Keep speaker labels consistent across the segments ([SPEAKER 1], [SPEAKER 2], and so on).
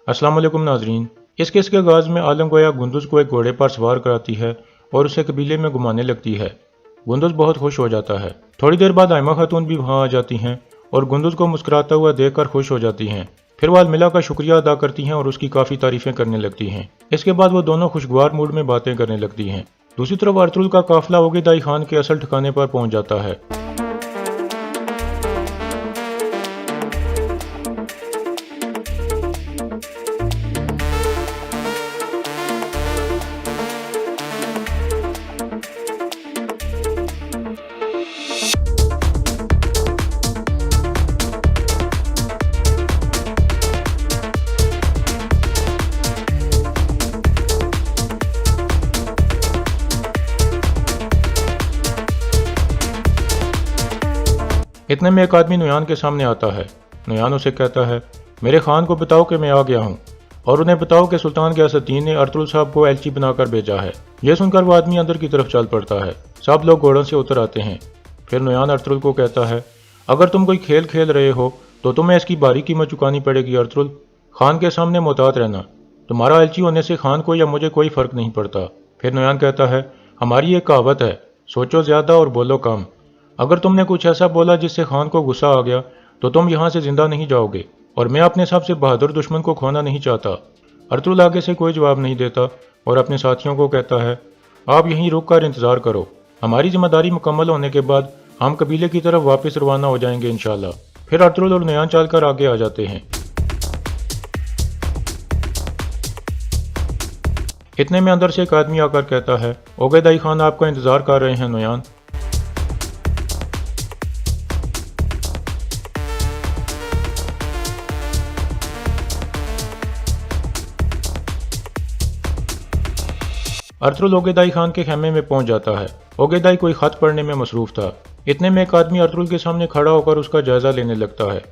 [SPEAKER 1] अस्सलाम वालेकुम नाजरीन। इस केस के आगाज में आलम गोया गुंदुज को एक घोड़े पर सवार कराती है और उसे कबीले में घुमाने लगती है। गुंदुज बहुत खुश हो जाता है। थोड़ी देर बाद आयमा खातून भी वहां आ जाती हैं और गुंदुज को मुस्कुराता हुआ देखकर खुश हो जाती हैं। फिर वो अलमिला का शुक्रिया अदा करती हैं और उसकी काफ़ी तारीफें करने लगती हैं। इसके बाद वो दोनों खुशगवार मूड में बातें करने लगती हैं। दूसरी तरफ अर्तुल का काफिला ओगेदाई खान के असल ठिकाने पर पहुंच जाता है। इतने में एक आदमी नुयान के सामने आता है। नुयान उसे कहता है, मेरे खान को बताओ कि मैं आ गया हूँ और उन्हें बताओ कि सुल्तान गियासुद्दीन ने अर्तुल साहब को एलची बनाकर भेजा है। यह सुनकर वो आदमी अंदर की तरफ चल पड़ता है। सब लोग घोड़ों से उतर आते हैं। फिर नुयान अर्तुल को कहता है, अगर तुम कोई खेल खेल रहे हो तो तुम्हें इसकी भारी कीमत चुकानी पड़ेगी। अर्तुल, खान के सामने मोहतात रहना। तुम्हारा एलची होने से खान को या मुझे कोई फर्क नहीं पड़ता। फिर नुयान कहता है, हमारी एक कहावत है, सोचो ज्यादा और बोलो कम। अगर तुमने कुछ ऐसा बोला जिससे खान को गुस्सा आ गया तो तुम यहाँ से जिंदा नहीं जाओगे और मैं अपने सबसे बहादुर दुश्मन को खोना नहीं चाहता। अर्तुल आगे से कोई जवाब नहीं देता और अपने साथियों को कहता है, आप यहीं रुक कर इंतजार करो। हमारी जिम्मेदारी मुकम्मल होने के बाद हम कबीले की तरफ वापस रवाना हो जाएंगे इंशाल्लाह। फिर अर्तुल और नुयान चलकर आगे आ जाते हैं। इतने में अंदर से एक आदमी आकर कहता है, ओगेदाई खान आपका इंतजार कर रहे हैं नुयान। अर्तुल ओगेदाई खान के खेमे में पहुंच जाता है। ओगेदाई कोई खत पढ़ने में मसरूफ था। इतने में एक आदमी अर्तुल के सामने खड़ा होकर उसका जायजा लेने लगता है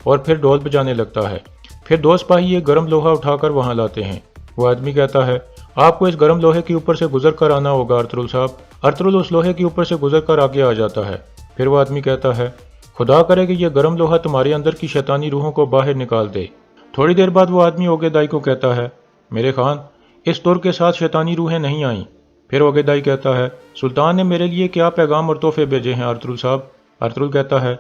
[SPEAKER 1] और फिर ढोल बजाने लगता है। फिर दो सिपाही एक गर्म लोहा उठाकर वहां लाते हैं। वो आदमी कहता है, आपको इस गर्म लोहे के ऊपर से गुजर कर आना होगा अर्तुल साहब। अर्तुल उस लोहे के ऊपर से गुजर कर आगे आ जाता है। फिर वो आदमी कहता है, खुदा करे कि यह गर्म लोहा तुम्हारे अंदर की शैतानी रूहों को बाहर निकाल दे। थोड़ी देर बाद वो आदमी ओगेदाई को कहता है, मेरे खान, इस तुर के साथ शैतानी रूहें नहीं आईं। फिर ओगेदाई कहता है, सुल्तान ने मेरे लिए क्या पैगाम और तोहफे भेजे हैं अर्तुल साहब। अर्तुल कहता है,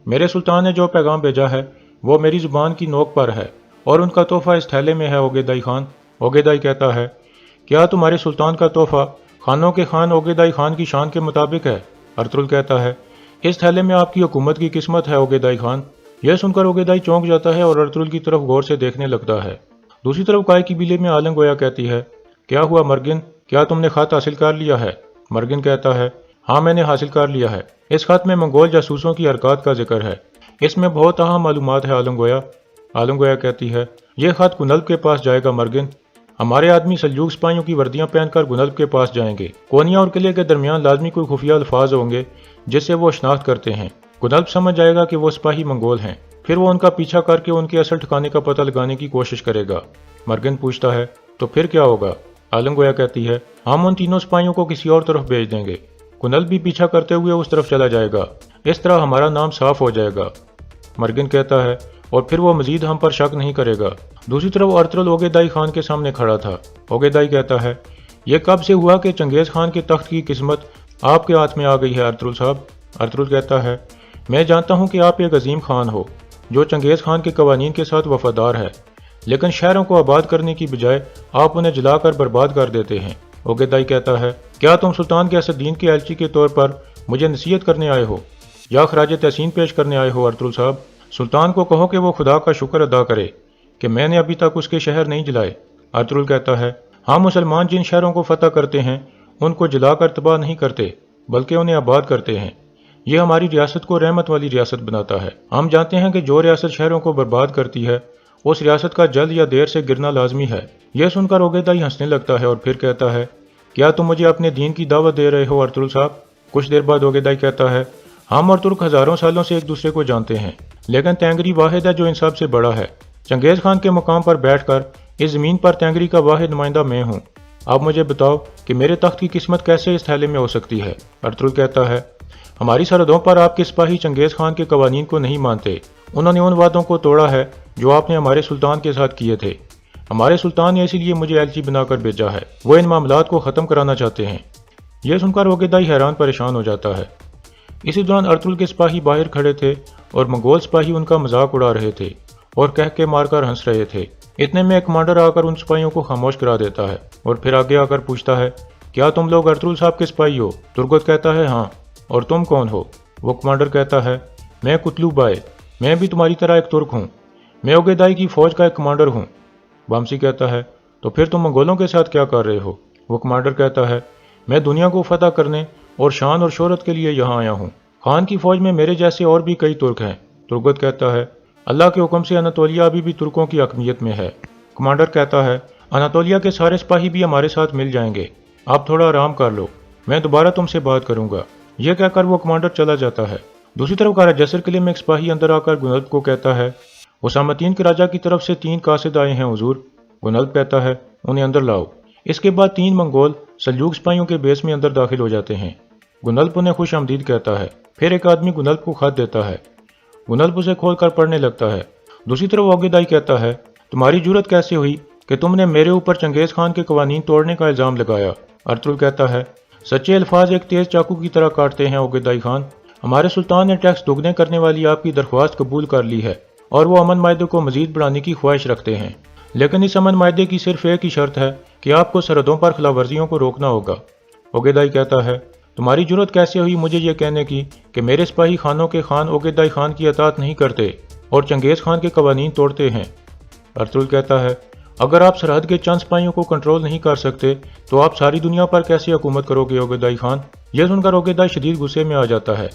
[SPEAKER 1] मेरे सुल्तान ने जो पैगाम भेजा है वो मेरी जुबान की नोक पर है और उनका तोहफा इस थैले में है ओगेदाई खान। ओगेदाई कहता है, क्या तुम्हारे सुल्तान का तोहफा खानों के खान ओगेदाई खान की शान के मुताबिक है। अर्तुल कहता है, इस थैले में आपकी हुकूमत की किस्मत है ओगेदाई खान। यह सुनकर ओगेदाई चौंक जाता है और अर्तुल की तरफ गौर से देखने लगता है। दूसरी तरफ काय कबीले में आलम गोया कहती है, क्या हुआ मर्गिन, क्या तुमने खत हासिल कर लिया है। मर्गिन कहता है, हाँ मैंने हासिल कर लिया है। इस खत में मंगोल जासूसों की हरकत का जिक्र है। इसमें बहुत अहम मालूमात है आलम गोया। आलम गोया कहती है, यह खत गुनल्ब के पास जाएगा मर्गिन। हमारे आदमी सल्जूक सिपाहियों की वर्दियां पहनकर गुनल्ब के पास जाएंगे। कोनिया और किले के दरमियान लाजमी कोई खुफिया अल्फाज होंगे जिससे वो शनाख्त करते हैं। गुनल्ब समझ जाएगा कि वो सिपाही मंगोल हैं। फिर वो उनका पीछा करके उनके असल ठिकाने का पता लगाने की कोशिश करेगा। मर्गिन पूछता है, तो फिर क्या होगा। आलम गोया कहती है, हम उन तीनों सिपाहियों को किसी और तरफ भेज देंगे। कुनल भी पीछा करते हुए उस तरफ चला जाएगा। इस तरह हमारा नाम साफ हो जाएगा। मर्गिन कहता है, और फिर वो मजीद हम पर शक नहीं करेगा। दूसरी तरफ अर्तुल ओगेदाई खान के सामने खड़ा था। ओगेदाई कहता है, यह कब से हुआ कि चंगेज खान के तख्त की किस्मत आपके हाथ में आ गई है अर्तुल साहब। अर्तुल कहता है, मैं जानता हूँ कि आप एक अजीम खान हो जो चंगेज खान के कवानीन के साथ वफादार है, लेकिन शहरों को आबाद करने की बजाय आप उन्हें जलाकर बर्बाद कर देते हैं। ओगेदाई कहता है, क्या तुम सुल्तान गियासुद्दीन के एलची के तौर पर मुझे नसीहत करने आए हो या खराज तहसीन पेश करने आए हो। अर्तुल साहब, सुल्तान को कहो कि वो खुदा का शुक्र अदा करे कि मैंने अभी तक उसके शहर नहीं जलाए। अर्तुल कहता है, हम मुसलमान जिन शहरों को फतह करते हैं उनको जलाकर तबाह नहीं करते बल्कि उन्हें आबाद करते हैं। यह हमारी रियासत को रहमत वाली रियासत बनाता है। हम जानते हैं कि जो रियासत शहरों को बर्बाद करती है उस रियासत का जल्द या देर से गिरना लाजमी है। यह सुनकर ओगेदाई हंसने लगता है और फिर कहता है, क्या तुम मुझे अपने दीन की दावत दे रहे हो अर्तुल साहब। कुछ देर बाद ओगेदाई कहता है, हम और तुर्क हजारों सालों से एक दूसरे को जानते हैं, लेकिन तेंगरी वाहिद है जो इन सब से बड़ा है। चंगेज खान के मुकाम पर बैठकर इस जमीन पर तेंगरी का वाहिद नुमाइंदा मैं हूँ। आप मुझे बताओ कि मेरे तख्त की किस्मत कैसे इस थैले में हो सकती है। अर्तुल कहता है, हमारी सरहदों पर आपके सिपाही चंगेज खान के कवानीन को नहीं मानते। उन्होंने उन वादों को तोड़ा है जो आपने हमारे सुल्तान के साथ किए थे। हमारे सुल्तान ने इसीलिए मुझे एलची बनाकर भेजा है, वो इन मामलात को ख़त्म कराना चाहते हैं। यह सुनकर ओगेदाई हैरान परेशान हो जाता है। इसी दौरान अर्तुल के सिपाही बाहर खड़े थे और मंगोल सिपाही उनका मजाक उड़ा रहे थे और कह के मारकर हंस रहे थे। इतने में एक कमांडर आकर उन सिपाहियों को खामोश करा देता है और फिर आगे आकर पूछता है, क्या तुम लोग अर्तुल साहब के सिपाही हो? तुर्गत कहता है, हाँ। और तुम कौन हो? वो कमांडर कहता है, मैं कुतलू बाय, मैं भी तुम्हारी तरह एक तुर्क हूँ, मैं ओगेदाई की फौज का एक कमांडर हूँ। वामसी कहता है, तो फिर तुम मंगोलों के साथ क्या कर रहे हो? वो कमांडर कहता है, मैं दुनिया को फतह करने और शान और शोहरत के लिए यहाँ आया हूँ। खान की फौज में मेरे जैसे और भी कई तुर्क हैं। तुर्गत कहता है, अल्लाह के हुक्म से अनातोलिया अभी भी तुर्कों की हकमियत में है। कमांडर कहता है, अनातोलिया के सारे सिपाही भी हमारे साथ मिल जाएंगे, आप थोड़ा आराम कर लो, मैं दोबारा तुमसे बात करूंगा। यह कहकर वो कमांडर चला जाता है। दूसरी तरफ कारा जसर किले में एक सिपाही अंदर आकर गुनल्ब को कहता है, उसामतीन के राजा की तरफ से 3 कासिद आए हैं हुजूर। गुनल्ब कहता है, उन्हें अंदर लाओ। इसके बाद 3 मंगोल सल्जूक सिपाहियों के बेस में अंदर दाखिल हो जाते हैं। गुनल्ब उन्हें खुश आमदीद कहता है। फिर एक आदमी गुनल्ब को खत देता है। गुनल्ब उसे खोलकर पढ़ने लगता है। दूसरी तरफ ओगेदाई कहता है, तुम्हारी जुर्रत कैसे हुई कि तुमने मेरे ऊपर चंगेज खान के कवानीन तोड़ने का इल्जाम लगाया? अर्तुल कहता है, सच्चे अल्फाज एक तेज चाकू की तरह काटते हैं ओगेदाई खान। हमारे सुल्तान ने टैक्स दुगने करने वाली आपकी दरख्वास्त कबूल कर ली है और वो अमन मायदे को मजीद बढ़ाने की ख्वाहिश रखते हैं, लेकिन इस अमन मायदे की सिर्फ एक ही शर्त है कि आपको सरहदों पर खिलाफवर्जियों को रोकना होगा। ओगेदाई कहता है, तुम्हारी जुर्रत कैसे हुई मुझे ये कहने की कि मेरे सिपाही खानों के खान ओगेदाई खान की अतात नहीं करते और चंगेज खान के कवानीन तोड़ते हैं? अर्तुल कहता है, अगर आप सरहद के चंद सिपाहियों को कंट्रोल नहीं कर सकते तो आप सारी दुनिया पर कैसे हुकूमत करोगे ओगेदाई खान? यह सुनकर ओगेदाई शदीद गुस्से में आ जाता है।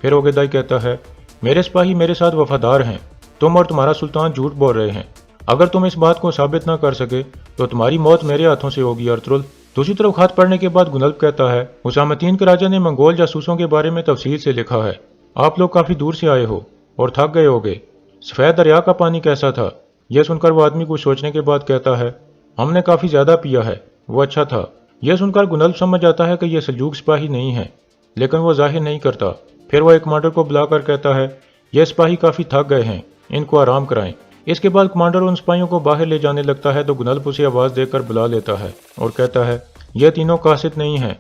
[SPEAKER 1] फिर ओगेदाई कहता है, मेरे सिपाही मेरे साथ वफादार हैं, तुम और तुम्हारा सुल्तान झूठ बोल रहे हैं। अगर तुम इस बात को साबित न कर सके तो तुम्हारी मौत मेरे हाथों से होगी अर्तुल। दूसरी तरफ खत पढ़ने के बाद गुनल्ब कहता है, उसामतीन के राजा ने मंगोल जासूसों के बारे में तफसील से लिखा है। आप लोग काफी दूर से आए हो और थक गए होगे। सफेद दरिया का पानी कैसा था? यह सुनकर वो आदमी कुछ सोचने के बाद कहता है, हमने काफी ज्यादा पिया है, वो अच्छा था। यह सुनकर गुनल्ब समझ जाता है कि यह सल्जूक सिपाही नहीं है, लेकिन वो जाहिर नहीं करता। फिर वो एक कमांडर को बुलाकर कहता है, यह सिपाही काफी थक गए हैं, इनको आराम कराएं। इसके बाद कमांडर उन सिपाहियों को बाहर ले जाने लगता है तो गुनल्ब उसे आवाज देकर बुला लेता है और कहता है, यह तीनों कासिद नहीं हैं,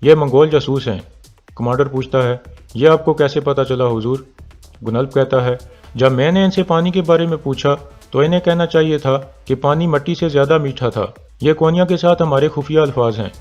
[SPEAKER 1] यह मंगोल जासूस हैं। कमांडर पूछता है, यह आपको कैसे पता चला हुजूर? गुनल्ब कहता है, जब मैंने इनसे पानी के बारे में पूछा तो इन्हें कहना चाहिए था कि पानी मिट्टी से ज्यादा मीठा था। यह कोनिया के साथ हमारे खुफिया अल्फाज हैं।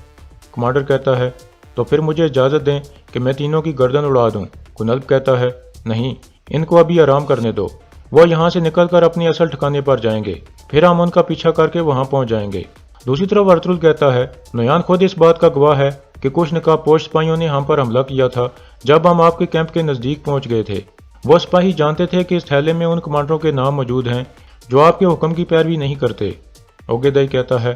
[SPEAKER 1] कमांडर कहता है, तो फिर मुझे इजाजत दें कि मैं तीनों की गर्दन उड़ा दूं। गुनल्ब कहता है, नहीं, इनको अभी आराम करने दो, वो यहाँ से निकलकर अपने असल ठिकाने पर जाएंगे, फिर हम उनका पीछा करके वहाँ पहुँच जाएंगे। दूसरी तरफ अर्तुल कहता है, नुयान खुद इस बात का गवाह है कि कुछ नकाबपोश सिपाहियों ने हम पर हमला किया था जब हम आपके कैंप के नज़दीक पहुँच गए थे। वो सिपाही जानते थे कि इस थैले में उन कमांडरों के नाम मौजूद हैं जो आपके हुक्म की पैरवी नहीं करते। ओगेदाई कहता है,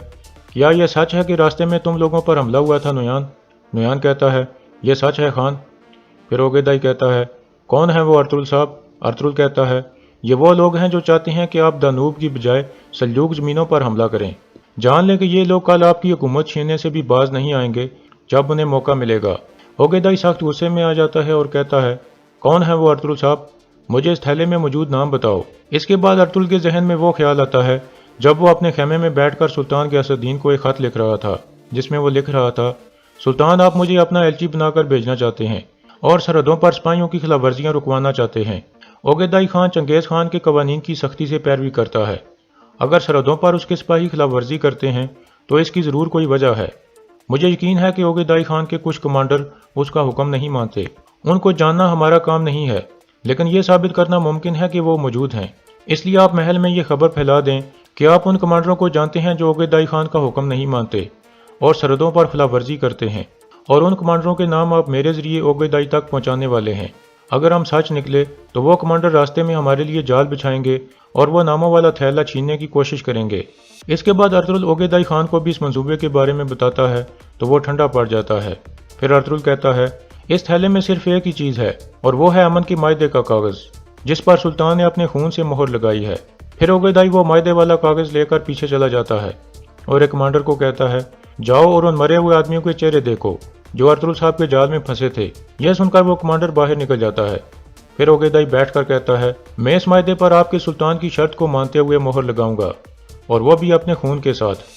[SPEAKER 1] क्या यह सच है कि रास्ते में तुम लोगों पर हमला हुआ था नुयान? नुयान कहता है, यह सच है खान। फिर ओगेदाई कहता है, कौन है वो अर्तुल साहब? अर्तुल कहता है, ये वो लोग हैं जो चाहते हैं कि आप दानूब की बजाय सल्जूक ज़मीनों पर हमला करें। जान लें कि ये लोग कल आपकी हुकूमत छीनने से भी बाज नहीं आएंगे जब उन्हें मौका मिलेगा। ओगेदाई सख्त गुस्से में आ जाता है और कहता है, कौन है वो अर्तुल साहब? मुझे इस थैले में मौजूद नाम बताओ। इसके बाद अर्तुल के जहन में वो ख्याल आता है जब वो अपने खेमे में बैठकर सुल्तान गियासुद्दीन को एक खत लिख रहा था, जिसमें वो लिख रहा था, सुल्तान आप मुझे अपना एलची बनाकर भेजना चाहते हैं और सरहदों पर सिपाहियों की खिलाफवर्जियां रुकवाना चाहते हैं। ओगेदाई खान चंगेज खान के कवानीन की सख्ती से पैरवी करता है। अगर सरहदों पर उसके सिपाही खिलाफवर्जी करते हैं तो इसकी ज़रूर कोई वजह है। मुझे यकीन है कि ओगेदाई खान के कुछ कमांडर उसका हुक्म नहीं मानते। उनको जानना हमारा काम नहीं है, लेकिन यह साबित करना मुमकिन है कि वो मौजूद हैं। इसलिए आप महल में ये खबर फैला दें कि आप उन कमांडरों को जानते हैं जो ओगेदाई खान का हुक्म नहीं मानते और सरहदों पर खिलाफवर्जी करते हैं, और उन कमांडरों के नाम आप मेरे जरिए ओगेदाई तक पहुंचाने वाले हैं। अगर हम सच निकले तो वो कमांडर रास्ते में हमारे लिए जाल बिछाएंगे और वो नामों वाला थैला छीनने की कोशिश करेंगे। इसके बाद अर्तुल ओगेदाई खान को भी इस मंसूबे के बारे में बताता है तो वो ठंडा पड़ जाता है। फिर अर्तुल कहता है, इस थैले में सिर्फ एक ही चीज़ है और वो है अमन के मायदे का कागज़ जिस पर सुल्तान ने अपने खून से मोहर लगाई है। फिर ओगेदाई वो मायदे वाला कागज़ लेकर पीछे चला जाता है और एक कमांडर को कहता है, जाओ और उन मरे हुए आदमियों के चेहरे देखो। जो अर्तुगरुल साहब के जाल में फंसे थे। यह सुनकर वो कमांडर बाहर निकल जाता है। फिर ओगेदाई बैठकर कहता है, मैं इस मायदे पर आपके सुल्तान की शर्त को मानते हुए मोहर लगाऊंगा, और वो भी अपने खून के साथ।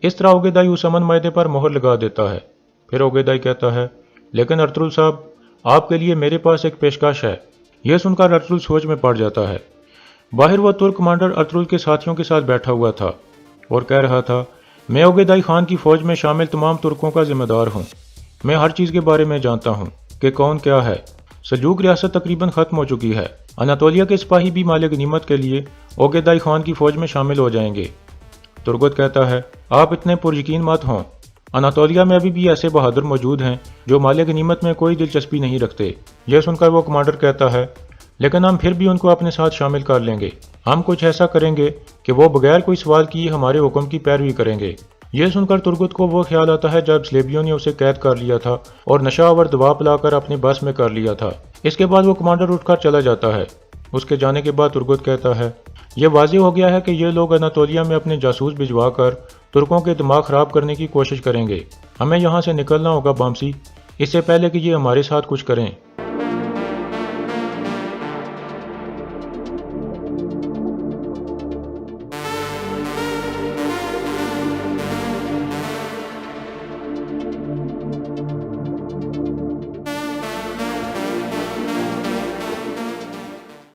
[SPEAKER 1] इस तरह ओगेदाई उस अमन मायदे पर मोहर लगा देता है। फिर ओगेदाई कहता है, लेकिन अर्तुगरुल साहब, आपके लिए मेरे पास एक पेशकश है। यह सुनकर अर्तुगरुल सोच में पड़ जाता है। बाहर वह तुर्क कमांडर अर्तुगरुल के साथियों के साथ बैठा हुआ था और कह रहा था, मैं ओगेदाई खान की फौज में शामिल तमाम तुर्कों का जिम्मेदार हूँ। मैं हर चीज़ के बारे में जानता हूँ कि कौन क्या है। सल्जूक रियासत तकरीबन ख़त्म हो चुकी है। अनातोलिया के सिपाही भी माले गनीमत के लिए ओगेदाई खान की फौज में शामिल हो जाएंगे। तुर्गुत कहता है, आप इतने पुरयकीन मत हों। अनातोलिया में अभी भी ऐसे बहादुर मौजूद हैं जो माले गनीमत में कोई दिलचस्पी नहीं रखते। यह सुनकर वो कमांडर कहता है, लेकिन हम फिर भी उनको अपने साथ शामिल कर लेंगे। हम कुछ ऐसा करेंगे कि वो बगैर कोई सवाल किए हमारे हुक्म की पैरवी करेंगे। यह सुनकर तुर्गुत को वो ख्याल आता है जब स्लेबियों ने उसे कैद कर लिया था और नशा और दवा पिलाकर अपने बस में कर लिया था। इसके बाद वो कमांडर उठकर चला जाता है। उसके जाने के बाद तुर्गुत कहता है, यह वाज़ेह हो गया है कि ये लोग अनातोलिया में अपने जासूस भिजवाकर तुर्कों के दिमाग खराब करने की कोशिश करेंगे। हमें यहाँ से निकलना होगा बामसी, इससे पहले कि ये हमारे साथ कुछ करें।